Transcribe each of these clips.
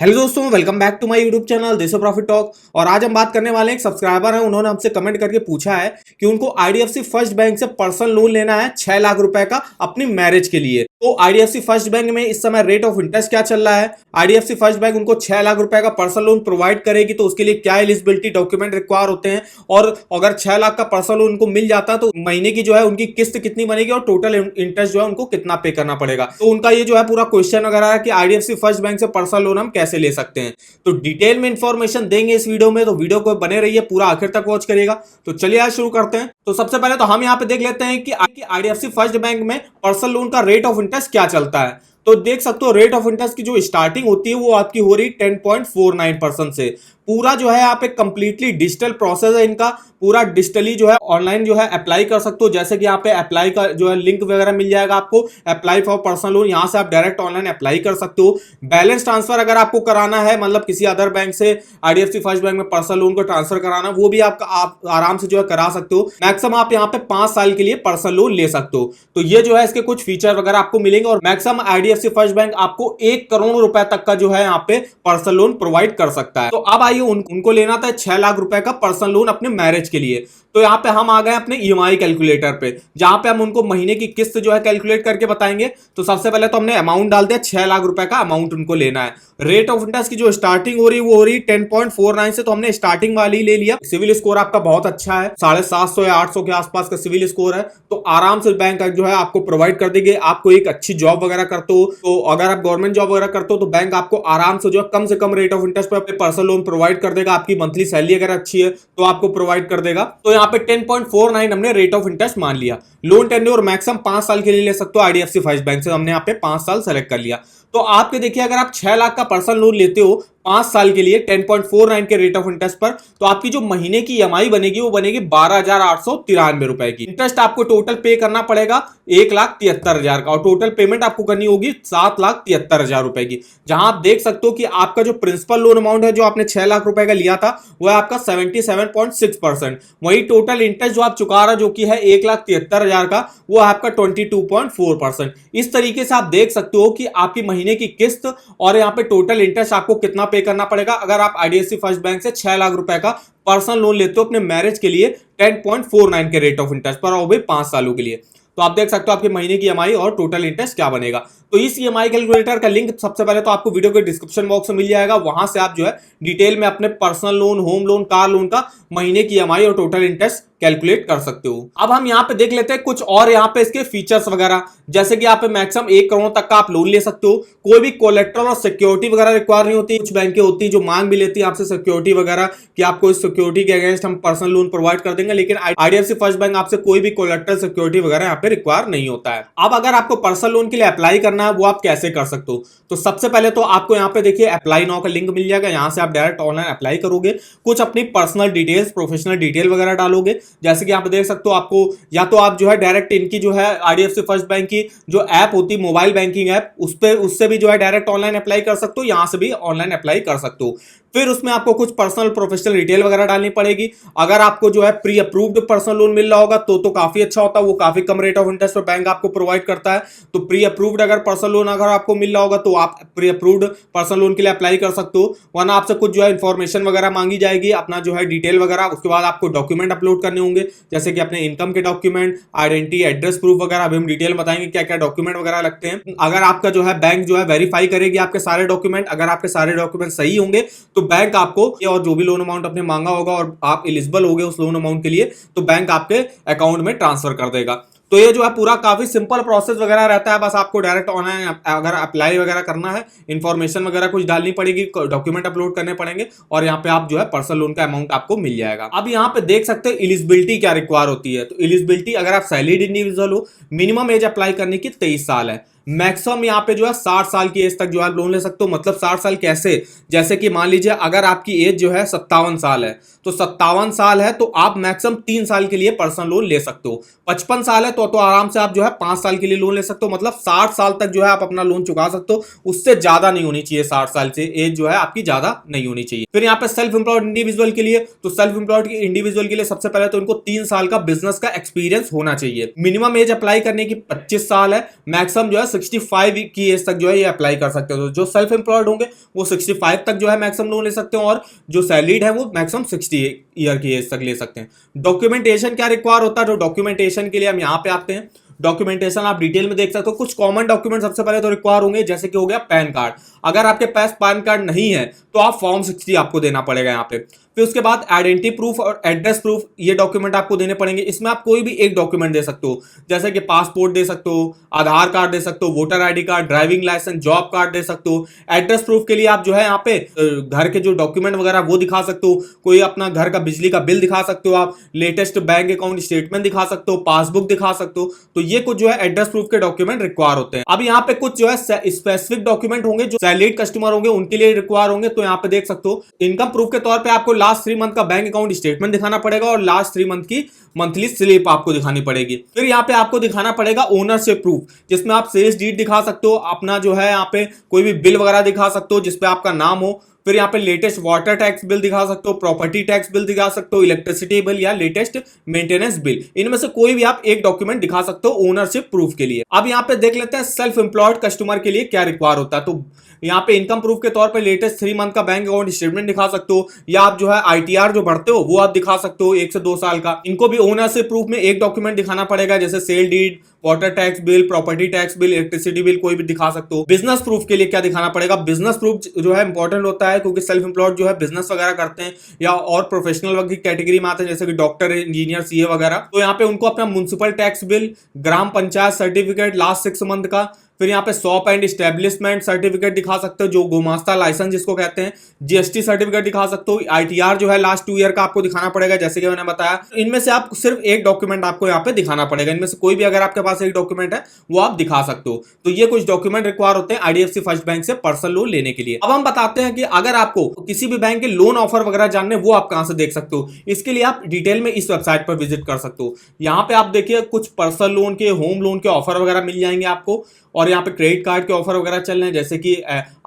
Hello दोस्तों, welcome back to my YouTube channel Desho profit talk. और आज हम बात करने वाले हैं, एक सब्सक्राइबर है, उन्होंने हमसे कमेंट करके पूछा है कि उनको आईडीएफसी फर्स्ट बैंक से पर्सनल लोन लेना है 6 लाख रुपए का अपनी मैरिज के लिए। तो आईडीएफसी फर्स्ट बैंक में इस समय रेट ऑफ इंटरेस्ट क्या चल रहा है, आईडीएफसी फर्स्ट बैंक उनको 6 लाख रुपए का पर्सनल लोन प्रोवाइड करेगी तो उसके लिए क्या एलिजिबिलिटी डॉक्यूमेंट रिक्वायर होते हैं, और अगर 6 लाख का पर्सनल लोन उनको मिल जाता है तो महीने की जो है उनकी किस्त कितनी बनेगी और टोटल इंटरेस्ट जो है उनको कितना पे करना पड़ेगा। तो उनका ये जो है पूरा क्वेश्चन वगैरह है कि आईडीएफसी फर्स्ट बैंक से पर्सनल लोन हम कैसे ले सकते हैं। तो डिटेल में इंफॉर्मेशन देंगे इस वीडियो में, तो वीडियो को बने रहिए, पूरा आखिर तक वॉच करिएगा। तो चलिए आज शुरू करते हैं। तो सबसे पहले तो हम यहाँ पे देख लेते हैं कि आईडीएफसी फर्स्ट बैंक में पर्सनल लोन का रेट ऑफ इंटरेस्ट क्या चलता है। तो देख सकते हो रेट ऑफ इंटरेस्ट की जो स्टार्टिंग होती है वो आपकी हो रही 10.49% से। पूरा जो है यहाँ पे कंप्लीटली डिजिटल प्रोसेस है इनका, पूरा डिजिटली जो है ऑनलाइन जो है अप्लाई कर सकते हो। जैसे कि यहाँ पे अप्लाई का जो है लिंक वगैरह मिल जाएगा आपको, अप्लाई फॉर पर्सनल लोन, यहाँ से आप डायरेक्ट ऑनलाइन अप्लाई कर सकते हो। बैलेंस ट्रांसफर अगर आपको कराना है, मतलब किसी अदर बैंक से आईडीएफसी फर्स्ट बैंक में पर्सनल लोन को ट्रांसफर कराना, वो भी आप आराम से जो है करा सकते हो। मैक्सिमम आप यहाँ पे 5 साल के लिए पर्सनल लोन ले सकते हो। तो ये जो है इसके कुछ फीचर वगैरह आपको मिलेंगे, और मैक्सिमम आईडीएफसी फर्स्ट बैंक आपको 1 करोड़ रुपए तक का जो है यहाँ पे पर्सनल लोन प्रोवाइड कर सकता है। तो अब आइए उनको लेना था 6 लाख रुपए का पर्सनल लोन अपने मैरिज के लिए। तो यहाँ पे हम आ गए अपने ईएमआई कैलकुलेटर पे, जहां पे हम उनको महीने की किस्त जो है कैलकुलेट करके बताएंगे। तो सबसे पहले तो हमने अमाउंट डाल दिया, 6 लाख रुपए का अमाउंट उनको लेना है। रेट ऑफ इंटरेस्ट की जो स्टार्टिंग हो रही है वो हो रही 10.49 से, तो हमने स्टार्टिंग वाली ही ले लिया। सिविल स्कोर आपका बहुत अच्छा है, 750 या 800 के आसपास का सिविल स्कोर है, तो आराम से बैंक जो है आपको प्रोवाइड कर देंगे। आपको एक अच्छी जॉब वगैरह करते हो, तो अगर आप गवर्नमेंट जॉब वगैरह करते हो तो बैंक आपको आराम से जो है कम से कम रेट ऑफ इंटरेस्ट पे पर्सनल लोन प्रोवाइड कर देगा। आपकी मंथली सैलरी अगर अच्छी है तो आपको प्रोवाइड कर देगा। तो यहाँ पे 10.49 हमने रेट ऑफ इंटरेस्ट मान लिया। लोन टेन्योर मैक्सिमम 5 साल के लिए ले सकते हो आईडीएफसी फर्स्ट बैंक से, हमने यहाँ पे 5 साल सेलेक्ट कर लिया। तो आपके देखिए, अगर आप 6 लाख का पर्सनल लोन लेते हो 5 साल के लिए 10.49 के रेट ऑफ इंटरेस्ट पर, तो आपकी जो महीने की ईएमआई बनेगी वो बनेगी 12,893 रुपए की। इंटरेस्ट आपको टोटल पे करना पड़ेगा 1,73,000 का, और टोटल पेमेंट आपको करनी होगी 7,73,000 रुपए की। जहां आप देख सकते हो कि आपका जो प्रिंसिपल लोन अमाउंट है जो आपने 6 लाख रुपए का लिया था वो है आपका 77.6%। वही टोटल इंटरेस्ट जो आप चुका रहा जो कि है 1,73,000 का, वो है आपका 22.4%। इस तरीके से आप देख सकते हो कि आपकी महीने की किस्त और यहाँ पे टोटल इंटरेस्ट आपको कितना पे करना पड़ेगा अगर आप आईडीएफसी फर्स्ट बैंक से 6 लाख रुपए का पर्सनल लोन लेते हो अपने मैरिज के लिए 10.49 के रेट ऑफ इंटरेस्ट पर, और भी 5 सालों के लिए। तो आप देख सकते हो आपकी महीने की ईएमआई और टोटल इंटरेस्ट क्या बनेगा। तो इस ईएमआई कैलकुलेटर का लिंक सबसे पहले तो आपको वीडियो के डिस्क्रिप्शन बॉक्स में मिल जाएगा, वहां से आप जो है डिटेल में अपने personal loan, home loan, car loan का महीने की ईएमआई और टोटल इंटरेस्ट कैलकुलेट कर सकते हो। अब हम यहाँ पे देख लेते हैं कुछ और यहाँ पे इसके फीचर्स वगैरह, जैसे कि यहाँ पे मैक्सिमम 1 करोड़ तक का आप लोन ले सकते हो। कोई भी कोलेट्रल और सिक्योरिटी वगैरह रिक्वायर नहीं होती। कुछ बैंकें होती है जो मांग भी लेती है आपसे सिक्योरिटी वगैरह कि आपको इस सिक्योरिटी के अगेंस्ट हम पर्सनल लोन प्रोवाइड कर देंगे, लेकिन आईडीएफसी फर्स्ट बैंक आपसे कोई भी कोलेट्रल, सिक्योरिटी वगैरह यहाँ पे रिक्वायर नहीं होता है। अब अगर आपको पर्सनल लोन के लिए अप्लाई करना है वो आप कैसे कर सकते हो। तो सबसे पहले तो आपको यहाँ पे देखिए अप्लाई नाउ का लिंक मिल जाएगा, यहाँ से आप डायरेक्ट ऑनलाइन अप्लाई करोगे। कुछ अपनी पर्सनल डिटेल्स, प्रोफेशनल डिटेल वगैरह डालोगे, जैसे कि यहाँ पे देख सकते हो। आपको या तो आप जो है डायरेक्ट इनकी जो है आईडीएफसी फर्स्ट बैंक की जो ऐप होती है, मोबाइल बैंकिंग ऐप, उससे भी जो है डायरेक्ट ऑनलाइन अप्लाई कर सकते हो, यहां से भी ऑनलाइन अप्लाई कर सकते हो। फिर उसमें आपको कुछ पर्सनल, प्रोफेशनल डिटेल वगैरह डालनी पड़ेगी। अगर आपको जो है प्री अप्रूव्ड पर्सनल लोन मिल रहा होगा तो काफी अच्छा होता है, वो काफी कम रेट ऑफ इंटरेस्ट पर बैंक आपको प्रोवाइड करता है। तो प्री अप्रूव्ड अगर पर्सनल लोन अगर आपको मिल रहा होगा तो आप प्री अप्रूव्ड पर्सनल लोन के लिए अप्लाई कर सकते हो। वरना आपसे कुछ जो है इन्फॉर्मेशन वगैरह मांगी जाएगी, अपना जो है डिटेल वगैरह, उसके बाद आपको डॉक्यूमेंट अपलोड करने होंगे, जैसे कि अपने इनकम के डॉक्यूमेंट, आइडेंटिटी, एड्रेस प्रूफ वगैरह। अभी हम डिटेल बताएंगे क्या क्या डॉक्यूमेंट वगैरह लगते हैं। अगर आपका जो है बैंक जो है वेरीफाई करेगी आपके सारे डॉक्यूमेंट, अगर आपके सारे डॉक्यूमेंट सही होंगे तो बैंक आपको और जो भी लोन अमाउंट आपने मांगा होगा और आप एलिजिबल हो गए उस लोन अमाउंट के लिए, तो बैंक आपके अकाउंट में ट्रांसफर कर देगा। तो ये जो है पूरा काफी सिंपल प्रोसेस वगैरह रहता है। बस आपको डायरेक्ट ऑनलाइन अगर अप्लाई वगैरह करना है, इंफॉर्मेशन वगैरह कुछ डालनी पड़ेगी, डॉक्यूमेंट अपलोड करने पड़ेंगे, और यहाँ पे आप जो है पर्सनल लोन का अमाउंट आपको मिल जाएगा। अब यहाँ पे देख सकते हैं एलिजिबिलिटी क्या रिक्वायर होती है। तो एलिजिबिलिटी, अगर आप सैलरीड इंडिविजुअल हो, मिनिमम एज अप्लाई करने की 23 साल है। मैक्सिमम यहाँ पे जो है 60 साल की एज तक जो है लोन ले सकते हो। मतलब 60 साल कैसे, जैसे कि मान लीजिए अगर आपकी एज जो है 57 साल है, तो 57 साल है तो आप मैक्सिमम 3 साल के लिए पर्सनल लोन ले सकते हो। 55 साल है तो आराम से आप जो है 5 साल के लिए लोन ले सकते हो। मतलब 60 साल तक जो है आप अपना लोन चुका सकते हो, उससे ज्यादा नहीं होनी चाहिए। 60 साल से एज जो है आपकी ज्यादा नहीं होनी चाहिए। फिर यहाँ पे सेल्फ एम्प्लॉयड इंडिविजुअल के लिए, तो सेल्फ एम्प्लॉयड इंडिविजुअल के लिए सबसे पहले तो उनको 3 साल का बिजनेस का एक्सपीरियंस होना चाहिए। मिनिमम एज अप्लाई करने की 25 साल है, मैक्सिमम जो है 65 की एज तक जो है ये अप्लाई कर सकते हो। तो जो सेल्फ एम्प्लॉयड होंगे वो 65 तक जो है मैक्सिमम लोन ले सकते हैं, और जो सैलरीड है वो मैक्सिमम 60 ईयर की एज तक ले सकते हैं। डॉक्यूमेंटेशन क्या रिक्वायर होता है, जो डॉक्यूमेंटेशन के लिए हम यहाँ पे आते हैं। डॉक्यूमेंटेशन आप डिटेल में देख सकते हो। कुछ कॉमन डॉक्यूमेंट सबसे पहले तो रिक्वायर होंगे, जैसे कि हो गया पैन कार्ड। अगर आपके पास पैन कार्ड नहीं है तो आप फॉर्म 60 आपको देना पड़ेगा यहाँ पे। फिर उसके बाद आइडेंटिटी प्रूफ और एड्रेस प्रूफ, ये डॉक्यूमेंट आपको देने पड़ेंगे। इसमें आप कोई भी एक डॉक्यूमेंट दे सकते हो, जैसे कि पासपोर्ट दे सकते हो, आधार कार्ड दे सकते हो, voter ID card, driving licence, job card दे सकते हो। एड्रेस प्रूफ के लिए आप जो है यहाँ पे घर के जो डॉक्यूमेंट वगैरह वो दिखा सकते हो। कोई अपना घर का बिजली का बिल दिखा सकते हो, आप लेटेस्ट बैंक अकाउंट स्टेटमेंट दिखा सकते हो, पासबुक दिखा सकते हो। तो ये कुछ जो है एड्रेस प्रूफ के डॉक्यूमेंट रिक्वायर होते हैं। अब यहाँ पे कुछ जो है स्पेसिफिक डॉक्यूमेंट होंगे जो सैलरीड कस्टमर होंगे उनके लिए रिक्वायर होंगे। तो यहाँ पे देख सकते हो, इनकम प्रूफ के तौर पे आपको लास्ट 3 मंथ का बैंक अकाउंट स्टेटमेंट दिखाना पड़ेगा और लास्ट 3 मंथ की मंथली स्लिप आपको दिखानी पड़ेगी। फिर यहाँ पे आपको दिखाना पड़ेगा ओनरशिप प्रूफ, जिसमें आप सेल्स डीड दिखा सकते हो, अपना जो है यहाँ पे कोई भी बिल वगैरह दिखा सकते हो जिसपे आपका नाम हो। फिर यहाँ पे लेटेस्ट वाटर टैक्स बिल दिखा सकते हो, प्रॉपर्टी टैक्स बिल दिखा सकते हो, इलेक्ट्रिसिटी बिल या लेटेस्ट मेंटेनेंस बिल। इनमें से कोई भी आप एक डॉक्यूमेंट दिखा सकते हो ओनरशिप प्रूफ के लिए। अब यहाँ पे देख लेते हैं सेल्फ एम्प्लॉयड कस्टमर के लिए क्या रिक्वायर होता है। तो यहाँ पे इनकम प्रूफ के तौर पे लेटेस्ट 3 मंथ का बैंक अकाउंट स्टेटमेंट दिखा सकते हो, या आप जो है आईटीआर जो भरते हो वो आप दिखा सकते हो 1 से 2 साल का। इनको भी ओनरशिप प्रूफ में एक डॉक्यूमेंट दिखाना पड़ेगा, जैसे sale deed, water tax bill, property tax bill, electricity bill, कोई भी दिखा सकते हो। बिजनेस प्रूफ के लिए क्या दिखाना पड़ेगा, बिजनेस प्रूफ जो है इंपॉर्टेंट होता है, क्योंकि सेल्फ एम्प्लॉयड जो है बिजनेस वगैरह करते हैं या और प्रोफेशनल वर्ग की कैटेगरी में आते हैं, जैसे कि डॉक्टर, इंजीनियर, सीए वगैरह। तो यहाँ पे उनको अपना म्युनिसिपल टैक्स बिल, ग्राम पंचायत सर्टिफिकेट लास्ट 6 मंथ का, फिर यहाँ पे शॉप एंड एस्टेब्लिशमेंट सर्टिफिकेट दिखा सकते हो, जो गुमास्ता लाइसेंस जिसको कहते हैं, जीएसटी सर्टिफिकेट दिखा सकते हो, आईटीआर जो है लास्ट 2 ईयर का आपको दिखाना पड़ेगा, जैसे कि मैंने बताया। इनमें से आप सिर्फ एक डॉक्यूमेंट आपको यहाँ पे दिखाना पड़ेगा। इनमें से कोई भी अगर आपके पास एक डॉक्यूमेंट है वो आप दिखा सकते हो। तो ये कुछ डॉक्यूमेंट रिक्वायर होते हैं आईडीएफसी फर्स्ट बैंक से पर्सनल लोन लेने के लिए। अब हम बताते हैं कि अगर आपको किसी भी बैंक के लोन ऑफर वगैरह जानने, वो आप कहां से देख सकते हो। इसके लिए आप डिटेल में इस वेबसाइट पर विजिट कर सकते हो। यहाँ पे आप देखिए कुछ पर्सनल लोन के, होम लोन के ऑफर वगैरह मिल जाएंगे आपको, और यहाँ पे क्रेडिट कार्ड के ऑफर वगैरह चल रहे हैं, जैसे कि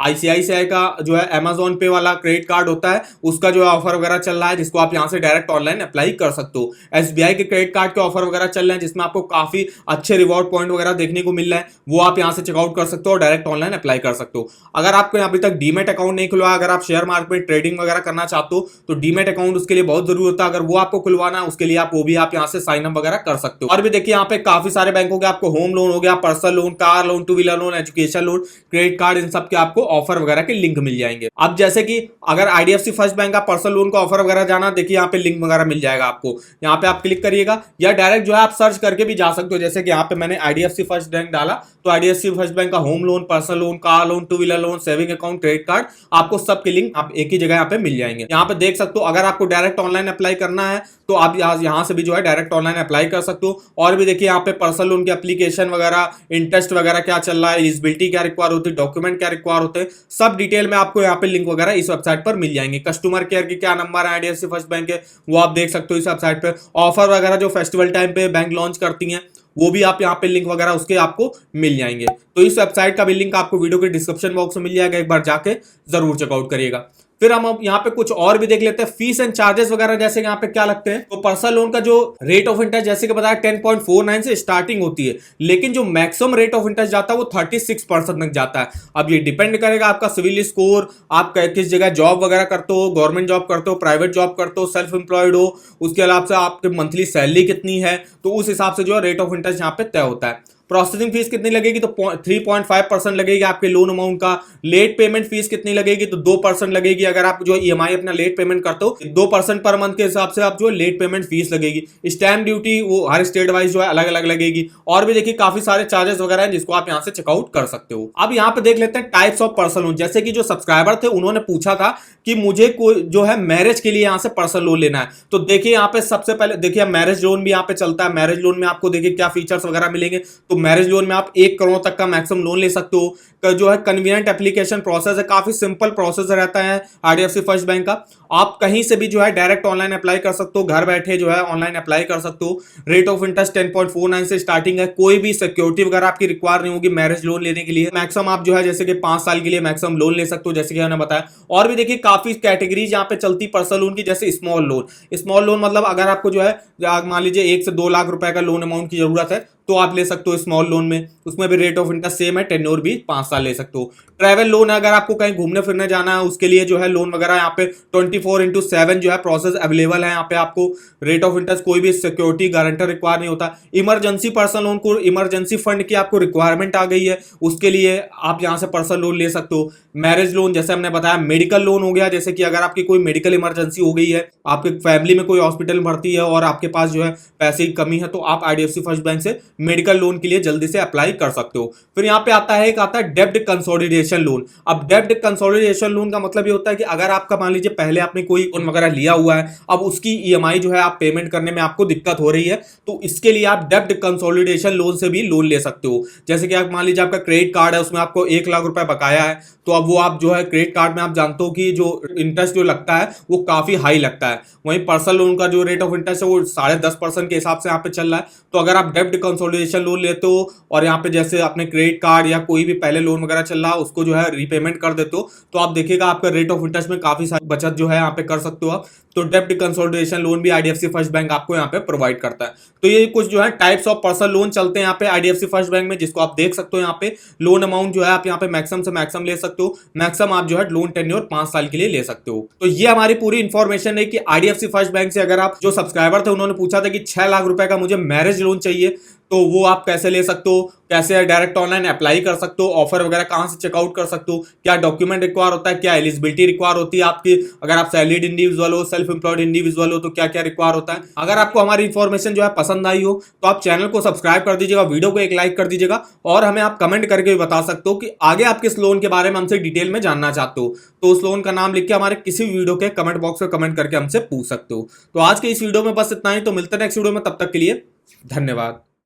आईसीआईसीआई का जो है अमेजोन पे वाला क्रेडिट कार्ड होता है, उसका जो है ऑफर वगैरह चल रहा है, जिसको आप यहाँ से डायरेक्ट ऑनलाइन अप्लाई कर सकते हो। एसबीआई के क्रेडिट कार्ड के ऑफर वगैरह चल रहे हैं, जिसमें आपको काफी अच्छे रिवॉर्ड पॉइंट वगैरह देखने को मिल रहा है, वो आप यहाँ से चेकआउट कर सकते हो और डायरेक्ट ऑनलाइन अप्लाई कर सकते हो। अगर आपको अभी तक डीमेट अकाउंट नहीं खुलवाया, अगर आप शेयर मार्केट में ट्रेडिंग वगैरह करना चाहते हो तो डीमेट अकाउंट उसके लिए बहुत जरूरी होता है। अगर वो आपको खुलवाना है उसके लिए आप वो भी आप यहाँ से साइन अप वगैरह कर सकते हो। और भी देखिए यहाँ पे काफी सारे बैंकों के आपको होम लोन हो गया, personal loan, car loan, 2 wheeler loan, education loan, credit card, इन सब के आपको ऑफर वगैरह के लिंक मिल जाएंगे। अब जैसे कि अगर आईडीएफसी फर्स्ट बैंक का पर्सनल लोन का ऑफर वगैरह जाना, देखिए यहाँ पे लिंक वगैरह मिल जाएगा आपको, यहाँ पे आप क्लिक करिएगा, या डायरेक्ट जो है आप सर्च करके भी जा सकते हो। जैसे कि यहाँ पे मैंने आईडीएफसी फर्स्ट बैंक डाला तो आईडीएफसी फर्स्ट बैंक का home loan, personal loan, car loan, 2 wheeler loan, saving account, credit card, आपको सबके लिंक आप एक ही जगह यहाँ पे मिल जाएंगे। यहाँ पे देख सकते हो, अगर आपको डायरेक्ट ऑनलाइन अप्लाई करना है तो आप यहाँ से भी जो है डायरेक्ट ऑनलाइन अप्लाई कर सकते हो। और भी देखिए यहाँ पे पर्सनल लोन की एप्लीकेशन वगैरह, इंटरेस्ट वगैरह क्या चल रहा है, एलिजिबिलिटी क्या रिक्वायर होती है, डॉक्यूमेंट क्या रिक्वायर होते हैं, सब डिटेल में आपको यहाँ पे लिंक वगैरह इस वेबसाइट पर मिल जाएंगे। कस्टमर केयर की क्या नंबर है आईडीएफसी फर्स्ट बैंक के, वो आप देख सकते हो इस वेबसाइट पे। ऑफर वगैरह जो फेस्टिवल टाइम पे बैंक लॉन्च करती हैं वो भी आप यहाँ पे लिंक वगैरह उसके आपको मिल जाएंगे। तो इस वेबसाइट का भी लिंक आपको वीडियो के डिस्क्रिप्शन बॉक्स में मिल जाएगा, एक बार जाके जरूर चेकआउट करिएगा। फिर हम अब यहाँ पे कुछ और भी देख लेते हैं, फीस एंड चार्जेस वगैरह जैसे यहाँ पे क्या लगते हैं। तो पर्सनल लोन का जो रेट ऑफ इंटरेस्ट जैसे कि बताया 10.49 से स्टार्टिंग होती है, लेकिन जो मैक्सिमम रेट ऑफ इंटरेस्ट जाता है वो 36% तक जाता है। अब ये डिपेंड करेगा आपका सिविल स्कोर, आप किस जगह जॉब वगैरह करते हो, गवर्नमेंट जॉब करते हो, प्राइवेट जॉब करते हो, सेल्फ एम्प्लॉयड हो, उसके अलावा से आपके मंथली सैलरी कितनी है, तो उस हिसाब से जो है रेट ऑफ इंटरेस्ट यहाँ पे तय होता है। प्रोसेसिंग फीस कितनी लगेगी, तो 3.5% लगेगी आपके लोन अमाउंट का। लेट पेमेंट फीस कितनी लगेगी, तो 2% लगेगी। अगर आप जो ईएमआई अपना लेट पेमेंट करते हो 2% पर मंथ के हिसाब से आप जो लेट पेमेंट फीस लगेगी। स्टैम्प ड्यूटी वो हर स्टेट वाइज जो है अलग अलग लगेगी। और भी देखिए काफी सारे चार्जेस वगैरह हैं जिसको आप यहाँ से चेकआउट कर सकते हो। अब यहाँ पे देख लेते हैं टाइप्स ऑफ पर्सनल लोन। जैसे कि जो सब्सक्राइबर थे उन्होंने पूछा था कि मुझे कोई जो है मैरिज के लिए यहाँ से पर्सनल लोन लेना है, तो देखिए यहाँ पे सबसे पहले देखिए मैरिज लोन भी यहाँ पे चलता है। मैरिज लोन में आपको देखिए क्या फीचर्स वगैरह मिलेंगे। तो मैरिज लोन में आप 1 करोड़ तक का मैक्सिमम लोन ले सकते हो। जो है कन्वीनियंट एप्लीकेशन प्रोसेस है, काफी सिंपल प्रोसेस रहता है आईडीएफसी फर्स्ट बैंक का। आप कहीं से भी जो है डायरेक्ट ऑनलाइन अप्लाई कर सकते हो, घर बैठे जो है ऑनलाइन अप्लाई कर सकते हो। रेट ऑफ इंटरेस्ट 10.49 से स्टार्टिंग है। कोई भी सिक्योरिटी वगैरह आपकी रिक्वायर नहीं होगी मैरिज लोन लेने के लिए। मैक्सिमम आप जो है जैसे कि 5 साल के लिए मैक्सिमम लोन ले सकते हो, जैसे कि मैंने बताया। और भी देखिए काफी कैटेगरीज यहाँ पे चलती पर्सनल लोन की, जैसे स्मॉल लोन। स्मॉल लोन मतलब अगर आपको जो है मान लीजिए 1 से 2 लाख रुपए का लोन अमाउंट की जरूरत है तो आप ले सकते हो स्मॉल लोन में, उसमें भी रेट ऑफ इंटरेस्ट सेम है, टेन्योर भी 5 साल ले सकते हो। ट्रैवल लोन है, अगर आपको कहीं घूमने फिरने जाना है उसके लिए जो है लोन वगैरह यहाँ पे 24/7 जो है प्रोसेस अवेलेबल है। यहाँ पे आपको रेट ऑफ इंटरेस्ट, कोई भी सिक्योरिटी गारंटर रिक्वायर नहीं होता। इमरजेंसी पर्सनल लोन को, इमरजेंसी फंड की आपको रिक्वायरमेंट आ गई है, उसके लिए आप यहाँ से पर्सनल लोन ले सकते हो। मैरिज लोन जैसे हमने बताया, मेडिकल लोन हो गया, जैसे कि अगर आपकी कोई मेडिकल इमरजेंसी हो गई है, आपके फैमिली में कोई हॉस्पिटल में भर्ती है और आपके पास जो है पैसे की कमी है, तो आप आईडीएफसी फर्स्ट बैंक से मेडिकल लोन के लिए जल्दी से अप्लाई कर सकते हो। फिर यहाँ पे आता है डेब्ट कंसोलिडेशन लोन। अब डेब्ट कंसोलिडेशन लोन का मतलब ये होता है कि अगर आपका मान लीजिए पहले आपने कोई लोन वगैरह लिया हुआ है, अब उसकी ईएमआई जो है आप पेमेंट करने में आपको दिक्कत हो रही है, तो इसके लिए आप डेब्ट कंसोलिडेशन लोन से भी लोन ले सकते हो। जैसे कि आप मान लीजिए आपका क्रेडिट कार्ड है, उसमें आपको 1 लाख रुपए बकाया है, तो अब वो आप जो है क्रेडिट कार्ड में आप जानते हो कि जो इंटरेस्ट जो लगता है वो काफी हाई लगता है। वहीं पर्सनल लोन का जो रेट ऑफ इंटरेस्ट है वो 10.5% के हिसाब से यहाँ पे चल रहा है। तो अगर आप डेब्ट कंसोलिडेशन लोन लेते हो और यहाँ पे जैसे अपने क्रेडिट कार्ड या कोई भी पहले लोन वगैरह चल रहा है उसको जो है रीपेमेंट कर देते हो, तो आप देखिएगा आपका रेट ऑफ इंटरेस्ट में काफी सारी बचत जो है यहाँ पे कर सकते हो आप। तो डेब्ट कंसोलिडेशन लोन भी आईडीएफसी फर्स्ट बैंक आपको यहाँ पे प्रोवाइड करता है। तो ये कुछ जो है टाइप्स ऑफ पर्सनल लोन चलते हैं यहाँ पे आईडीएफसी फर्स्ट बैंक में, जिसको आप देख सकते हो। यहाँ पे लोन अमाउंट जो है आप यहाँ पे मैक्सिमम से मैक्सिमम ले सकते हो, मैक्सिमम आप जो है लोन टेन्योर 5 साल के लिए ले सकते हो। तो ये हमारी पूरी इंफॉर्मेशन है कि आईडीएफसी फर्स्ट बैंक से अगर आप, जो सब्सक्राइबर थे उन्होंने पूछा था कि 6 लाख रुपए का मुझे मैरिज लोन चाहिए, तो वो आप कैसे ले सकते हो, कैसे डायरेक्ट ऑनलाइन अप्लाई कर सकते हो, ऑफर वगैरह कहां से चेकआउट कर सकते हो, क्या डॉक्यूमेंट रिक्वायर होता है, क्या एलिजिबिलिटी रिक्वायर होती है आपकी, अगर आप सैलरीड इंडिविजुअल हो, सेल्फ एम्प्लॉयड इंडिविजुअल हो, तो क्या क्या रिक्वायर होता है। अगर आपको हमारी इंफॉर्मेशन जो है पसंद आई हो तो आप चैनल को सब्सक्राइब कर दीजिएगा, वीडियो को एक लाइक कर दीजिएगा, और हमें आप कमेंट करके भी बता सकते हो कि आगे आप किस लोन के बारे में हमसे डिटेल में जानना चाहते हो, तो उस लोन का नाम लिख के हमारे किसी वीडियो के कमेंट बॉक्स में कमेंट करके हमसे पूछ सकते हो। तो आज के इस वीडियो में बस इतना ही, तो मिलते हैं नेक्स्ट वीडियो में, तब तक के लिए धन्यवाद।